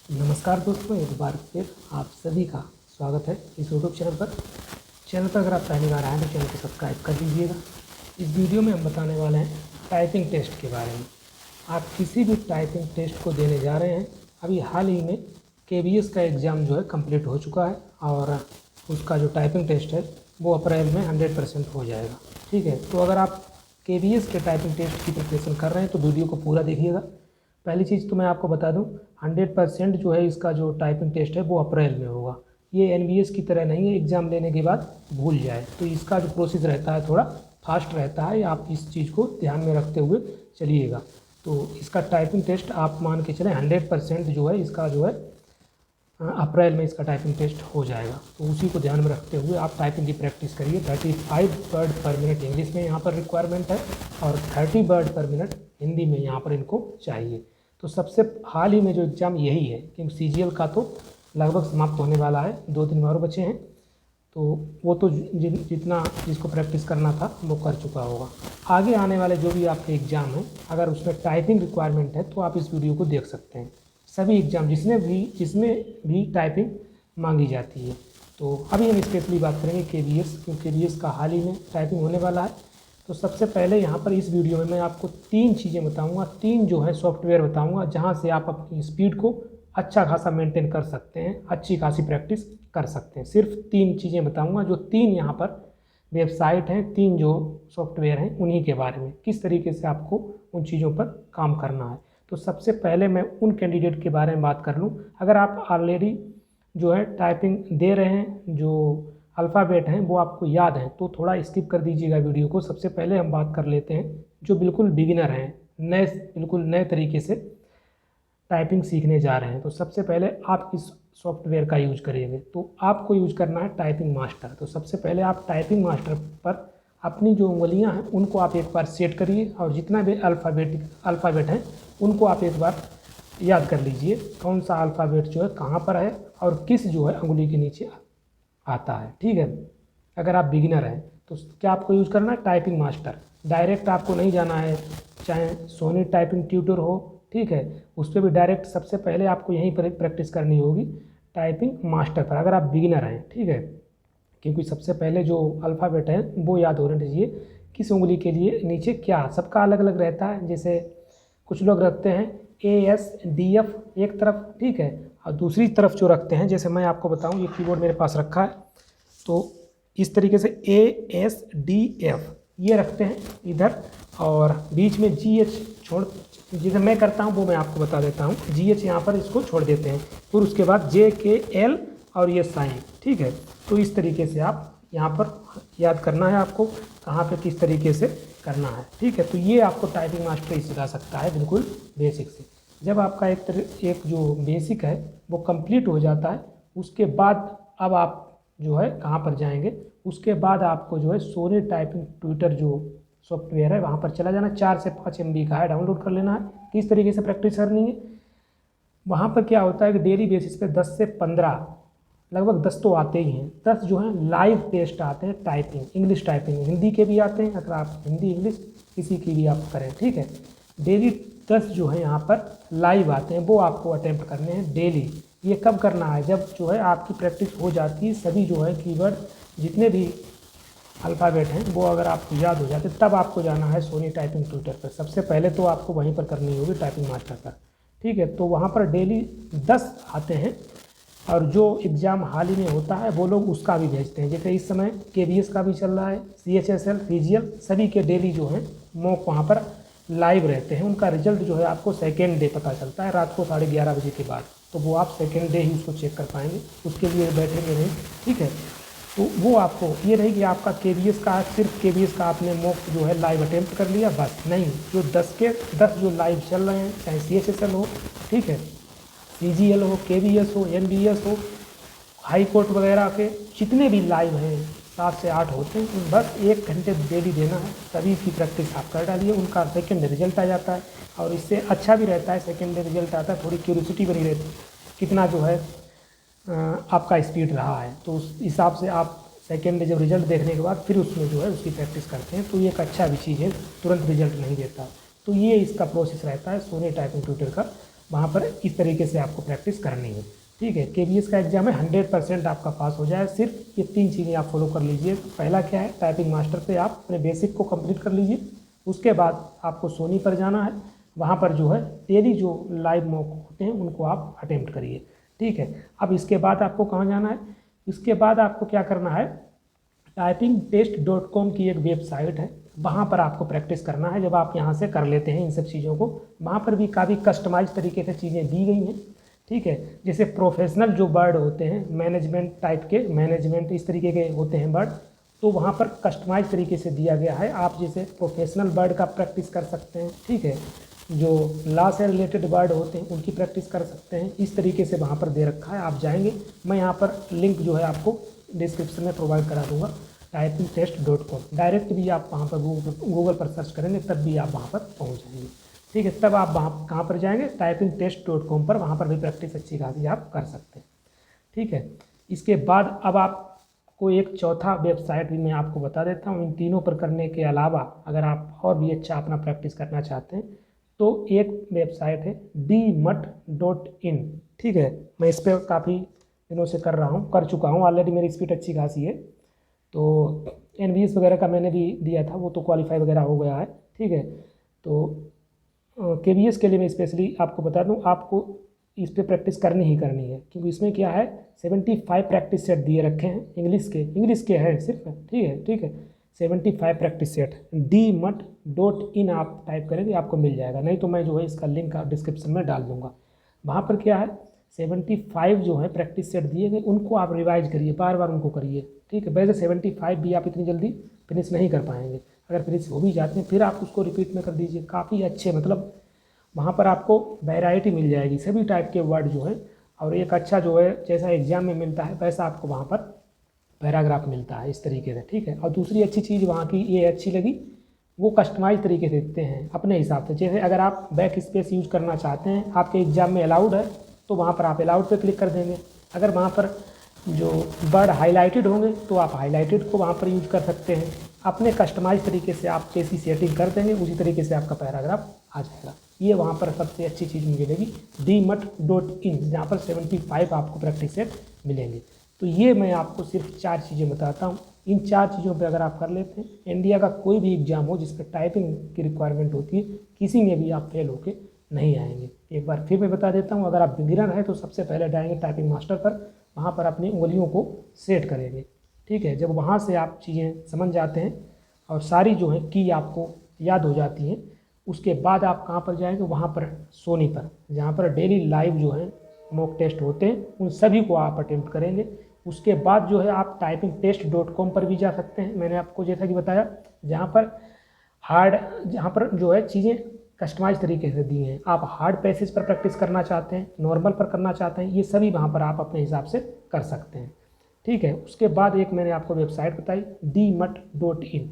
नमस्कार दोस्तों, एक बार फिर आप सभी का स्वागत है इस यूट्यूब चैनल पर। चैनल पर अगर आप पहली बार आए तो चैनल को सब्सक्राइब कर दीजिएगा। इस वीडियो में हम बताने वाले हैं टाइपिंग टेस्ट के बारे में। आप किसी भी टाइपिंग टेस्ट को देने जा रहे हैं, अभी हाल ही में KBS का एग्ज़ाम जो है कंप्लीट हो चुका है और उसका जो टाइपिंग टेस्ट है वो अप्रैल में 100% हो जाएगा। ठीक है, तो अगर आप KBS के टाइपिंग टेस्ट की प्रिपरेशन कर रहे हैं तो वीडियो को पूरा देखिएगा। पहली चीज़ तो मैं आपको बता दूं, 100% जो है इसका जो टाइपिंग टेस्ट है वो अप्रैल में होगा। ये NBS की तरह नहीं है एग्ज़ाम लेने के बाद भूल जाए, तो इसका जो प्रोसेस रहता है थोड़ा फास्ट रहता है। आप इस चीज़ को ध्यान में रखते हुए चलिएगा। तो इसका टाइपिंग टेस्ट आप मान के चलें 100% जो है इसका जो है अप्रैल में इसका टाइपिंग टेस्ट हो जाएगा। तो उसी को ध्यान में रखते हुए आप टाइपिंग की प्रैक्टिस करिए। 35 वर्ड पर मिनट इंग्लिश में यहाँ पर रिक्वायरमेंट है और 30 वर्ड पर मिनट हिंदी में यहाँ पर इनको चाहिए। तो सबसे हाल ही में जो एग्ज़ाम यही है, क्योंकि CGL का तो लगभग समाप्त होने वाला है, 2 दिन और बचे हैं। तो वो तो जितना जिसको प्रैक्टिस करना था वो कर चुका होगा। आगे आने वाले जो भी आपके एग्ज़ाम हैं, अगर उसमें टाइपिंग रिक्वायरमेंट है तो आप इस वीडियो को देख सकते हैं। सभी एग्ज़ाम जिसमें भी टाइपिंग मांगी जाती है। तो अभी हम स्पेशली बात करेंगे KBS, क्योंकि KBS का हाल ही में टाइपिंग होने वाला है। तो सबसे पहले यहाँ पर इस वीडियो में मैं आपको 3 चीज़ें बताऊँगा, 3 जो है सॉफ्टवेयर बताऊँगा जहाँ से आप अपनी स्पीड को अच्छा खासा मेंटेन कर सकते हैं, अच्छी खासी प्रैक्टिस कर सकते हैं। सिर्फ 3 चीज़ें बताऊँगा, जो 3 यहाँ पर वेबसाइट हैं, 3 जो सॉफ्टवेयर हैं, उन्हीं के बारे में किस तरीके से आपको उन चीज़ों पर काम करना है। तो सबसे पहले मैं उन कैंडिडेट के बारे में बात कर लूँ। अगर आप ऑलरेडी जो है टाइपिंग दे रहे हैं, जो अल्फ़ाबेट हैं वो आपको याद हैं, तो थोड़ा स्किप कर दीजिएगा वीडियो को। सबसे पहले हम बात कर लेते हैं जो बिल्कुल बिगिनर हैं, बिल्कुल नए तरीके से टाइपिंग सीखने जा रहे हैं। तो सबसे पहले आप इस सॉफ्टवेयर का यूज करिएगा। तो आपको यूज करना है टाइपिंग मास्टर। तो सबसे पहले आप टाइपिंग मास्टर पर अपनी जो उंगलियां हैं उनको आप एक बार सेट करिए और जितना भी अल्फ़ाबेट हैं उनको आप एक बार याद कर लीजिए, कौन सा अल्फ़ाबेट जो है कहाँ पर है और किस जो है उंगली के नीचे आता है। ठीक है, अगर आप बिगिनर हैं तो क्या आपको यूज़ करना है टाइपिंग मास्टर। डायरेक्ट आपको नहीं जाना है, चाहे सोनी टाइपिंग ट्यूटर हो, ठीक है, उस पर भी डायरेक्ट सबसे पहले आपको यहीं पर प्रैक्टिस करनी होगी टाइपिंग मास्टर पर, अगर आप बिगिनर हैं। ठीक है, क्योंकि सबसे पहले जो अल्फ़ाबेट है वो याद होना चाहिए, किस उंगली के लिए नीचे क्या, सबका अलग अलग रहता है। जैसे कुछ लोग रखते हैं ASDF एक तरफ, ठीक है, और दूसरी तरफ जो रखते हैं, जैसे मैं आपको बताऊं, ये कीबोर्ड मेरे पास रखा है, तो इस तरीके से ASDF ये रखते हैं इधर, और बीच में GH छोड़, जैसे मैं करता हूँ वो मैं आपको बता देता हूँ। GH यहाँ पर इसको छोड़ देते हैं, फिर उसके बाद JKL और ये साइन। ठीक है, तो इस तरीके से आप यहाँ पर याद करना है आपको, कहाँ पे किस तरीके से करना है। ठीक है, तो ये आपको टाइपिंग मास्टर ही सिखा सकता है बिल्कुल बेसिक से। जब आपका एक जो बेसिक है वो कंप्लीट हो जाता है, उसके बाद अब आप जो है कहाँ पर जाएंगे, उसके बाद आपको जो है सोनी टाइपिंग ट्यूटर जो सॉफ्टवेयर है वहाँ पर चला जाना। 4 से 5 MB का है, डाउनलोड कर लेना है। किस तरीके से प्रैक्टिस करनी है, वहाँ पर क्या होता है कि डेली बेसिस पे 10 से 15, लगभग 10 तो आते ही हैं, 10 जो हैं लाइव टेस्ट आते हैं टाइपिंग, इंग्लिश टाइपिंग, हिंदी के भी आते हैं, अगर आप हिंदी इंग्लिश किसी की भी आप करें। ठीक है, डेली 10 जो है यहाँ पर लाइव आते हैं, वो आपको अटेम्प्ट करने हैं डेली। ये कब करना है, जब जो है आपकी प्रैक्टिस हो जाती है, सभी जो है कीवर्ड जितने भी अल्फ़ाबेट हैं वो अगर आपको याद हो जाते, तब आपको जाना है सोनी टाइपिंग ट्यूटर पर। सबसे पहले तो आपको वहीं पर करनी होगी टाइपिंग मास्टर पर। ठीक है, तो वहाँ पर डेली 10 आते हैं, और जो एग्ज़ाम हाल ही में होता है वो लोग उसका भी भेजते हैं। जैसे इस समय KBS का भी चल रहा है, CHSL, CGL, सभी के डेली जो हैं मॉक वहाँ पर लाइव रहते हैं। उनका रिजल्ट जो है आपको सेकेंड डे पता चलता है, रात को 11:30 बजे के बाद। तो वो आप सेकेंड डे ही उसको चेक कर पाएंगे, उसके लिए बैठेंगे नहीं। ठीक है, तो वो आपको ये नहीं कि आपका KBS का सिर्फ KBS का आपने मॉक जो है लाइव अटेम्प्ट कर लिया बस, नहीं, जो 10 के 10 जो लाइव चल रहे हैं, चाहे CHSL हो, ठीक है, CGL हो, KBS हो, NBS हो, हाई कोर्ट वगैरह के जितने भी लाइव हैं 7 से 8 होते हैं, बस 1 घंटे डेली देना है। सभी की प्रैक्टिस आप कर डालिए, उनका सेकेंड रिजल्ट आ जाता है, और इससे अच्छा भी रहता है। सेकेंड रिजल्ट आता है, थोड़ी क्यूरियोसिटी बनी रहती है कितना जो है आपका स्पीड रहा है। तो उस हिसाब से आप सेकेंड जब रिजल्ट देखने के बाद फिर उसमें जो है उसकी प्रैक्टिस करते हैं, तो ये एक अच्छा भी चीज़ है, तुरंत रिजल्ट नहीं देता। तो ये इसका प्रोसेस रहता है सोनी टाइपिंग ट्यूटर का। वहाँ पर इस तरीके से आपको प्रैक्टिस करनी है। ठीक है, KBS का एग्जाम है, 100% आपका पास हो जाए। सिर्फ ये 3 चीज़ें आप फॉलो कर लीजिए। पहला क्या है, टाइपिंग मास्टर पे आप अपने बेसिक को कंप्लीट कर लीजिए। उसके बाद आपको सोनी पर जाना है, वहाँ पर जो है डेली जो लाइव मॉक होते हैं उनको आप अटेम्प्ट करिए। ठीक है, अब इसके बाद आपको कहाँ जाना है, इसके बाद आपको क्या करना है, typingtest.com की एक वेबसाइट है, वहाँ पर आपको प्रैक्टिस करना है। जब आप यहाँ से कर लेते हैं इन सब चीज़ों को, वहाँ पर भी काफ़ी कस्टमाइज तरीके से चीज़ें दी गई हैं। ठीक है, जैसे प्रोफेशनल जो वर्ड होते हैं, मैनेजमेंट टाइप के, मैनेजमेंट इस तरीके के होते हैं वर्ड, तो वहाँ पर कस्टमाइज तरीके से दिया गया है। आप जैसे प्रोफेशनल वर्ड का प्रैक्टिस कर सकते हैं। ठीक है, जो लॉ से रिलेटेड वर्ड होते हैं उनकी प्रैक्टिस कर सकते हैं। इस तरीके से वहाँ पर दे रखा है, आप जाएंगे, मैं यहाँ पर लिंक जो है आपको डिस्क्रिप्शन में प्रोवाइड करा दूँगा, typingtest.com। डायरेक्ट भी आप वहाँ पर गूगल पर सर्च करेंगे तब भी आप वहाँ पर पहुँच जाएंगे। ठीक है, तब आप वहाँ कहाँ पर जाएंगे, typingtest.com पर, वहाँ पर भी प्रैक्टिस अच्छी खासी आप कर सकते हैं। ठीक है, इसके बाद अब आपको एक चौथा वेबसाइट भी मैं आपको बता देता हूँ। इन तीनों पर करने के अलावा अगर आप और भी अच्छा अपना प्रैक्टिस करना चाहते हैं तो एक वेबसाइट है dmut.in। ठीक है, मैं इस पर काफ़ी दिनों से कर चुका हूँ ऑलरेडी, मेरी स्पीड अच्छी खासी है। तो NBS वगैरह का मैंने भी दिया था, वो तो क्वालिफाई वगैरह हो गया है। ठीक है, तो KBS के लिए मैं स्पेशली आपको बता दूं, आपको इस पे प्रैक्टिस करनी ही करनी है, क्योंकि इसमें क्या है 75 प्रैक्टिस सेट दिए रखे हैं, इंग्लिश के हैं सिर्फ। ठीक है 75 प्रैक्टिस सेट। dmut.in आप टाइप करेंगे आपको मिल जाएगा, नहीं तो मैं जो है इसका लिंक डिस्क्रिप्शन में डाल दूँगा। वहाँ पर क्या है 75 जो है प्रैक्टिस सेट दिए गए, उनको आप रिवाइज करिए, बार बार उनको करिए। ठीक है, वैसे 75 भी आप इतनी जल्दी फिनिश नहीं कर पाएंगे, अगर फिनिश हो भी जाते हैं फिर आप उसको रिपीट में कर दीजिए। काफ़ी अच्छे, मतलब वहाँ पर आपको वैरायटी मिल जाएगी सभी टाइप के वर्ड जो है, और एक अच्छा जो है जैसा एग्जाम में मिलता है वैसा आपको वहाँ पर पैराग्राफ मिलता है इस तरीके से। ठीक है, और दूसरी अच्छी चीज़ वहाँ की ये अच्छी लगी, वो कस्टमाइज तरीके से देते हैं अपने हिसाब से। जैसे अगर आप बैक स्पेस यूज़ करना चाहते हैं, आपके एग्जाम में अलाउड है, तो वहाँ पर आप अलाउड पे क्लिक कर देंगे। अगर वहाँ पर जो वर्ड हाईलाइटेड होंगे तो आप हाईलाइटेड को वहाँ पर यूज कर सकते हैं। अपने कस्टमाइज तरीके से आप जैसी सेटिंग कर देंगे उसी तरीके से आपका पैराग्राफ आ जाएगा। ये वहाँ पर सबसे अच्छी चीज़ मुझे लगी, dmut.in, जहाँ पर 75 आपको प्रैक्टिस सेट मिलेंगे। तो ये मैं आपको सिर्फ 4 चीज़ें बताता हूँ। इन 4 चीज़ों पे अगर आप कर लेते हैं, इंडिया का कोई भी एग्जाम हो जिस पर टाइपिंग की रिक्वायरमेंट होती है, किसी में भी आप फेल होके नहीं आएंगे। एक बार फिर मैं बता देता हूँ, अगर आप बिगिनर हैं तो सबसे पहले जाएंगे टाइपिंग मास्टर पर, वहाँ पर अपनी उंगलियों को सेट करेंगे। ठीक है, जब वहाँ से आप चीज़ें समझ जाते हैं और सारी जो है की आपको याद हो जाती हैं, उसके बाद आप कहाँ पर जाएंगे, वहाँ पर सोनी पर, जहाँ पर डेली लाइव जो है मॉक टेस्ट होते हैं, उन सभी को आप अटेम्प्ट करेंगे। उसके बाद जो है आप typingtest.com पर भी जा सकते हैं, मैंने आपको जैसा कि बताया, जहाँ पर जो है चीज़ें कस्टमाइज तरीके से दी हैं। आप हार्ड पैसेज पर प्रैक्टिस करना चाहते हैं, नॉर्मल पर करना चाहते हैं, ये सभी वहाँ पर आप अपने हिसाब से कर सकते हैं। ठीक है, उसके बाद एक मैंने आपको वेबसाइट बताई dmut.in,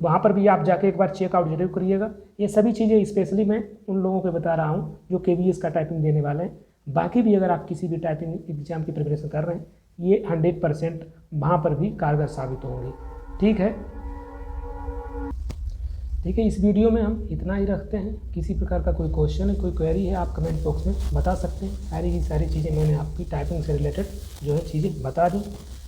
वहाँ पर भी आप जाके एक बार चेकआउट जरूर करिएगा। ये सभी चीज़ें स्पेशली मैं उन लोगों को बता रहा हूँ जो KBS का टाइपिंग देने वाले हैं। बाकी भी अगर आप किसी भी टाइपिंग एग्जाम की प्रिपरेशन कर रहे हैं, ये 100% वहाँ पर भी कारगर साबित होंगे। ठीक है, इस वीडियो में हम इतना ही रखते हैं। किसी प्रकार का कोई क्वेश्चन है, कोई क्वेरी है, आप कमेंट बॉक्स में बता सकते हैं। सारी की सारी चीज़ें मैंने आपकी टाइपिंग से रिलेटेड जो है चीज़ें बता दी।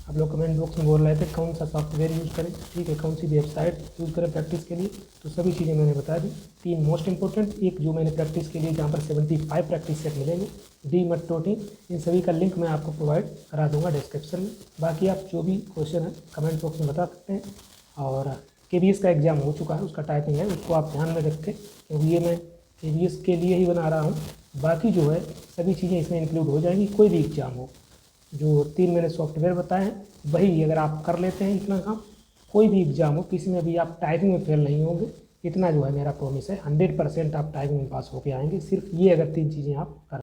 आप लोग कमेंट बॉक्स में बोल रहे थे कौन सा सॉफ्टवेयर यूज़ करें, ठीक है, कौन सी वेबसाइट यूज़ करें प्रैक्टिस के लिए, तो सभी चीज़ें मैंने बता दी। 3 मोस्ट इंपॉर्टेंट, एक जो मैंने प्रैक्टिस के लिए जहाँ पर 75 प्रैक्टिस सेट मिलेंगे, dmut.in, इन सभी का लिंक मैं आपको प्रोवाइड करा दूँगा डिस्क्रिप्शन में। बाकी आप जो भी क्वेश्चन है कमेंट बॉक्स में बता सकते हैं। और KBS का एग्ज़ाम हो चुका है, उसका टाइपिंग है, उसको आप ध्यान में रखें, क्योंकि ये मैं KBS के लिए ही बना रहा हूँ। बाकी जो है सभी चीज़ें इसमें इंक्लूड हो जाएंगी। कोई भी एग्ज़ाम हो, जो 3 मैंने सॉफ्टवेयर बताए हैं वही अगर आप कर लेते हैं इतना काम, कोई भी एग्ज़ाम हो किसी में भी आप टाइपिंग में फेल नहीं होंगे। इतना जो है मेरा प्रॉमिस है, 100% आप टाइपिंग में पास होके आएंगे। सिर्फ ये अगर 3 चीज़ें आप कर